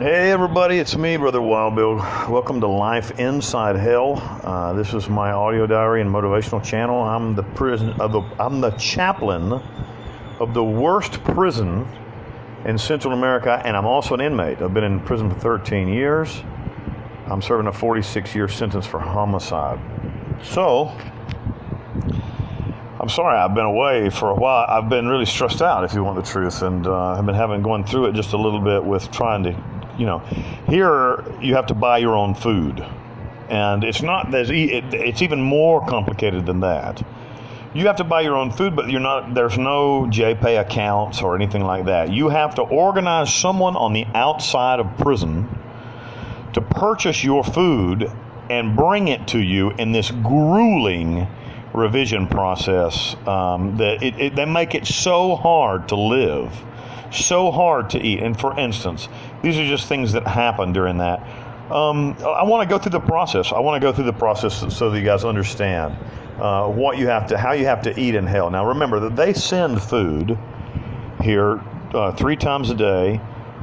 Hey everybody, it's me, Brother Wild Bill. Welcome to Life Inside Hell. This is my audio diary and motivational channel. I'm the chaplain of the worst prison in Central America, and I'm also an inmate. I've been in prison for 13 years. I'm serving a 46-year sentence for homicide. So, I'm sorry I've been away for a while. I've been really stressed out, if you want the truth, and I've been going through it just a little bit with trying to, here you have to buy your own food, and it's even more complicated than that. You have to buy your own food, but there's no JPay accounts or anything like that. You have to organize someone on the outside of prison to purchase your food and bring it to you in this grueling revision process they make it so hard to live, so hard to eat. And for instance, these are just things that happen during that. I want to go through the process. I want to go through the process so that you guys understand how you have to eat in hell. Now remember that they send food here 3 times a day,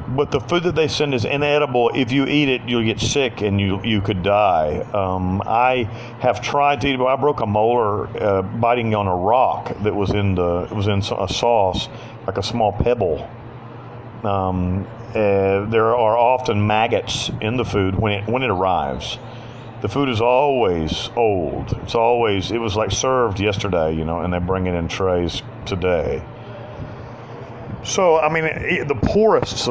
but the food that they send is inedible. If you eat it, you'll get sick and you could die. I have tried to eat it, but I broke a molar biting on a rock that was in a sauce, like a small pebble. There are often maggots in the food when it arrives. The food is always old. It was like served yesterday, and they bring it in trays today. So, I mean, the poorest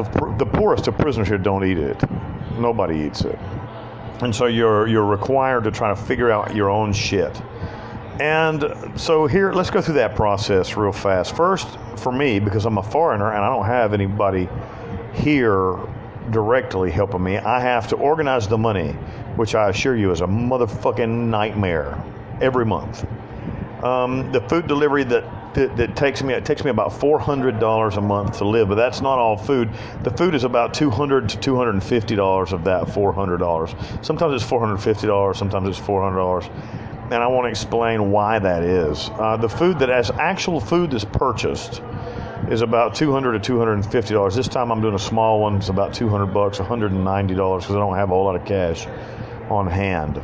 of prisoners here don't eat it. Nobody eats it. And so you're required to try to figure out your own shit. And so here, let's go through that process real fast. First, for me, because I'm a foreigner and I don't have anybody here directly helping me, I have to organize the money, which I assure you is a motherfucking nightmare every month. The food delivery that takes me about $400 a month to live, but that's not all food. The food is about $200 to $250 of that $400. Sometimes it's $450, sometimes it's $400, and I want to explain why that is. The food actual food that's purchased is about $200 to $250. This time I'm doing a small one. It's about $200, $190, because I don't have a whole lot of cash on hand.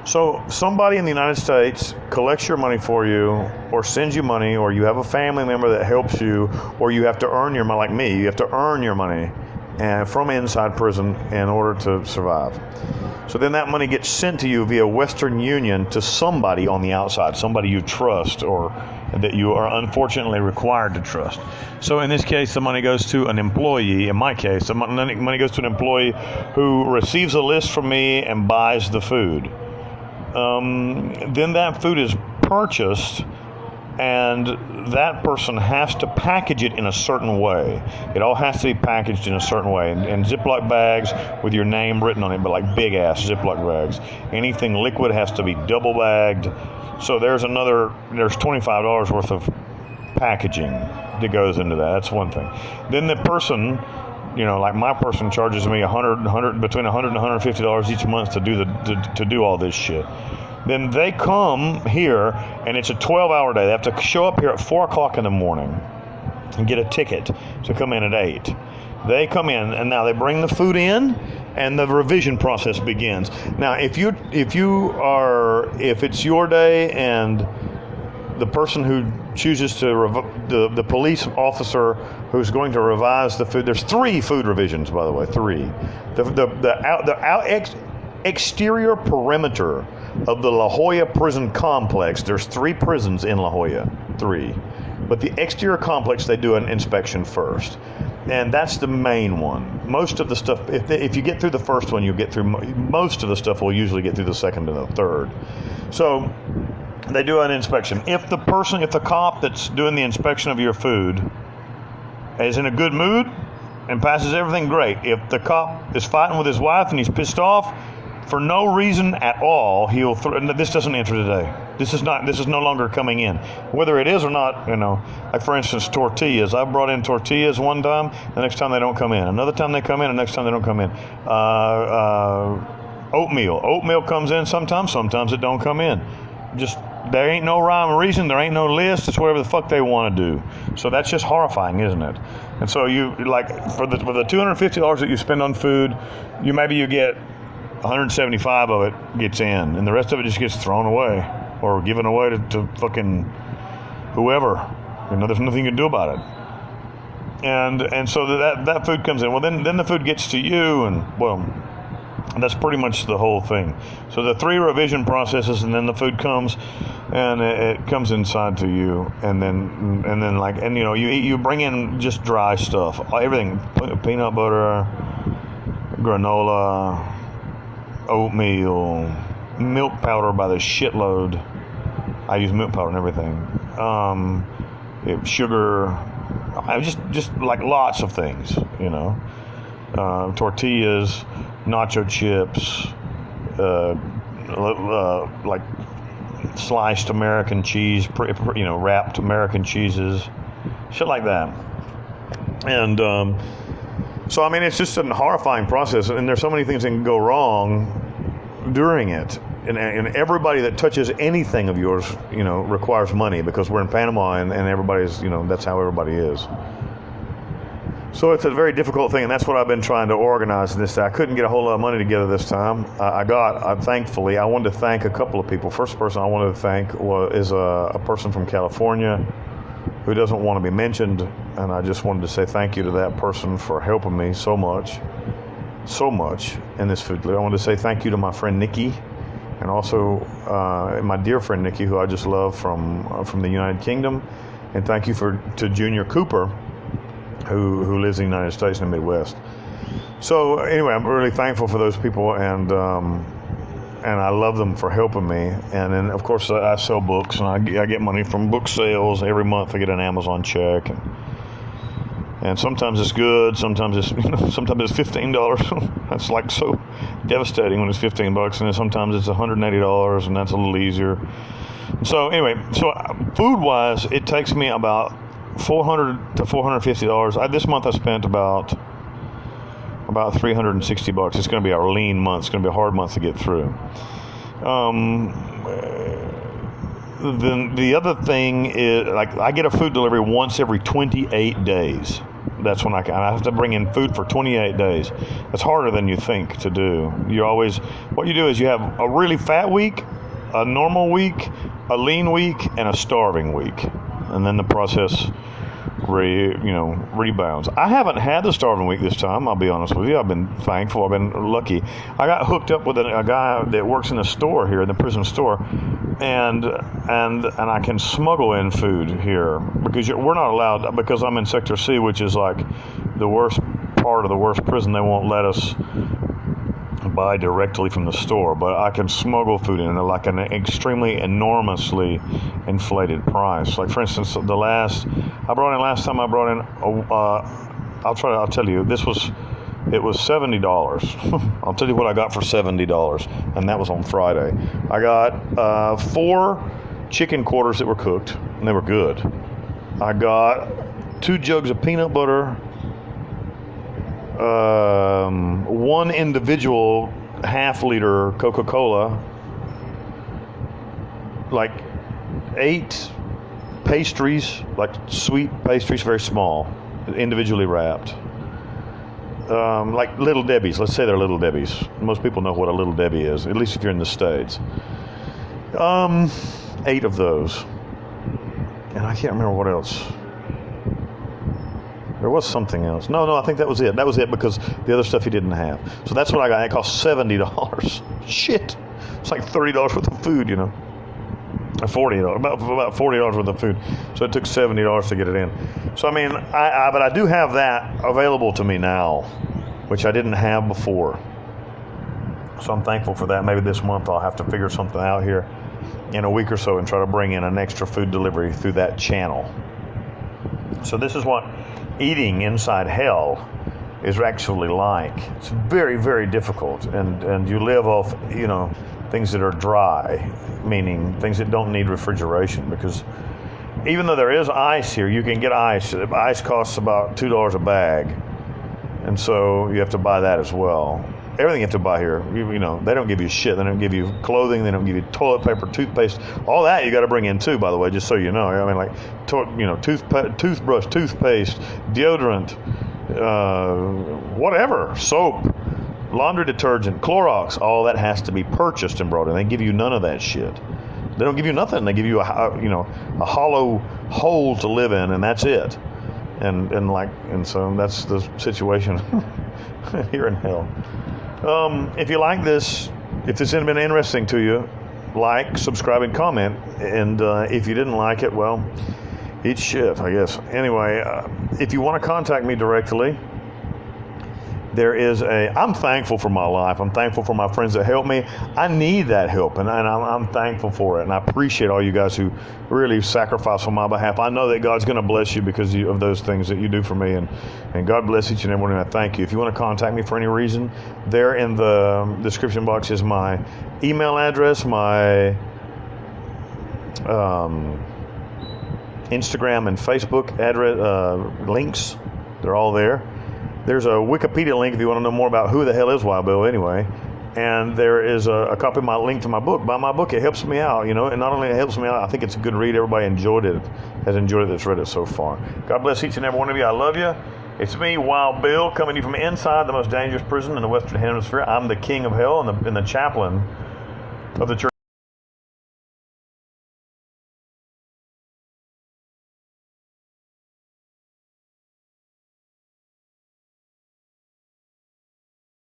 So somebody in the United States collects your money for you, or sends you money, or you have a family member that helps you, or you have to earn your money, like me, you have to earn your money from inside prison in order to survive. So then that money gets sent to you via Western Union to somebody on the outside, somebody you trust or that you are unfortunately required to trust. So in this case, the money goes to an employee. In my case, the money goes to an employee who receives a list from me and buys the food. Then that food is purchased, and that person has to package it in a certain way. It all has to be packaged in a certain way, in Ziploc bags with your name written on it, but like big ass Ziploc bags. Anything liquid has to be double bagged. So there's $25 worth of packaging that goes into that. That's one thing. Then the person, like my person, charges me between $100 and $150 each month to do all this shit. Then they come here, and it's a 12-hour day. They have to show up here at 4 o'clock in the morning and get a ticket to come in at 8. They come in, and now they bring the food in, and the revision process begins. Now, if it's your day and the person who chooses to the police officer who's going to revise the food. There's 3 food revisions, by the way. 3. The exterior perimeter of the La Jolla prison complex. There's 3 prisons in La Jolla. 3. But the exterior complex, they do an inspection first, and that's the main one. Most of the stuff, if you get through the first one, you'll get through most of the stuff. Will usually get through the second and the third. So they do an inspection. If the cop that's doing the inspection of your food is in a good mood and passes everything, great. If the cop is fighting with his wife and he's pissed off for no reason at all, he'll this doesn't enter today. This is no longer coming in. Whether it is or not, like for instance, tortillas. I brought in tortillas one time, the next time they don't come in. Another time they come in, the next time they don't come in. Oatmeal comes in sometimes it don't come in. Just, there ain't no rhyme or reason, there ain't no list, it's whatever the fuck they want to do. So that's just horrifying, isn't it? And so you like for the $250 that you spend on food, you get 175 of it gets in, and the rest of it just gets thrown away or given away to fucking whoever. There's nothing you can do about it. And so that food comes in. Well, then the food gets to you, and well, that's pretty much the whole thing. So the 3 revision processes, and then the food comes, and it comes inside to you, and then you bring in just dry stuff, everything, peanut butter, granola, oatmeal, milk powder by the shitload. I use milk powder and everything. Sugar, just like lots of things, tortillas, nacho chips, like sliced American cheese, wrapped American cheeses, shit like that. And so, I mean, it's just a horrifying process, and there's so many things that can go wrong during it. And everybody that touches anything of yours, requires money, because we're in Panama, and everybody's, that's how everybody is. So it's a very difficult thing, and that's what I've been trying to organize this. I couldn't get a whole lot of money together this time. Thankfully, I wanted to thank a couple of people. First person I wanted to thank is a person from California who doesn't want to be mentioned, and I just wanted to say thank you to that person for helping me so much in this food. I wanted to say thank you to my friend Nikki, and also my dear friend Nikki, who I just love from the United Kingdom, and thank you to Junior Cooper, who lives in the United States in the Midwest. So anyway, I'm really thankful for those people, and I love them for helping me. And then, of course, I sell books, and I get money from book sales every month. I get an Amazon check, and sometimes it's good, sometimes it's $15. That's like so devastating when it's $15, and then sometimes it's $180, and that's a little easier. So anyway, food-wise, it takes me about $400 to $450. This month I spent about $360. It's going to be our lean month. It's going to be a hard month to get through. Then the other thing is, like, I get a food delivery once every 28 days. That's when I have to bring in food for 28 days. That's harder than you think to do. What you do is you have a really fat week, a normal week, a lean week, and a starving week. And then the process rebounds. I haven't had the starving week this time, I'll be honest with you. I've been thankful. I've been lucky. I got hooked up with a guy that works in the store here, in the prison store, and I can smuggle in food here, because we're not allowed, because I'm in Sector C, which is like the worst part of the worst prison. They won't let us buy directly from the store, but I can smuggle food in at like an extremely enormously inflated price. Like, for instance, last time I brought in I'll tell you, it was $70. I'll tell you what I got for $70, and that was on Friday. I got 4 chicken quarters that were cooked, and they were good. I got 2 jugs of peanut butter, 1 individual half-liter Coca-Cola, like 8 pastries, like sweet pastries, very small, individually wrapped, like Little Debbie's. Let's say they're Little Debbie's. Most people know what a Little Debbie is, at least if you're in the States. 8 of those, and I can't remember what else. There was something else. No, I think that was it. That was it, because the other stuff he didn't have. So that's what I got. It cost $70. Shit. It's like $30 worth of food, $40, about $40 worth of food. So it took $70 to get it in. So, I mean, but I do have that available to me now, which I didn't have before. So I'm thankful for that. Maybe this month I'll have to figure something out here in a week or so and try to bring in an extra food delivery through that channel. So this is what eating inside hell is actually like. It's very, very difficult, and you live off things that are dry, meaning things that don't need refrigeration, because even though there is ice here, you can get ice. Ice costs about $2 a bag, and so you have to buy that as well. everything you have to buy here. You know, they don't give you shit. They don't give you clothing. They don't give you toilet paper, toothpaste, all that you got to bring in too. By the way, just so you know, I mean, like, toothbrush, toothpaste, deodorant, whatever, soap, laundry detergent, Clorox, all that has to be purchased and brought in. They give you none of that shit. They don't give you nothing. They give you a hollow hole to live in, and that's it. And so that's the situation here in hell. If you like this, if this has been interesting to you, like, subscribe, and comment. And if you didn't like it, well, eat shit, I guess. Anyway, if you want to contact me directly, I'm thankful for my life. I'm thankful for my friends that help me. I need that help, and I'm thankful for it. And I appreciate all you guys who really sacrifice on my behalf. I know that God's going to bless you because of those things that you do for me. And God bless each and every one of you. I thank you. If you want to contact me for any reason, there in the description box is my email address, my Instagram and Facebook address, links. They're all there. There's a Wikipedia link if you want to know more about who the hell is Wild Bill anyway. And there is a copy of my link to my book. Buy my book. It helps me out, and not only it helps me out, I think it's a good read. Everybody has enjoyed it that's read it so far. God bless each and every one of you. I love you. It's me, Wild Bill, coming to you from inside the most dangerous prison in the Western Hemisphere. I'm the king of hell and the chaplain of the church.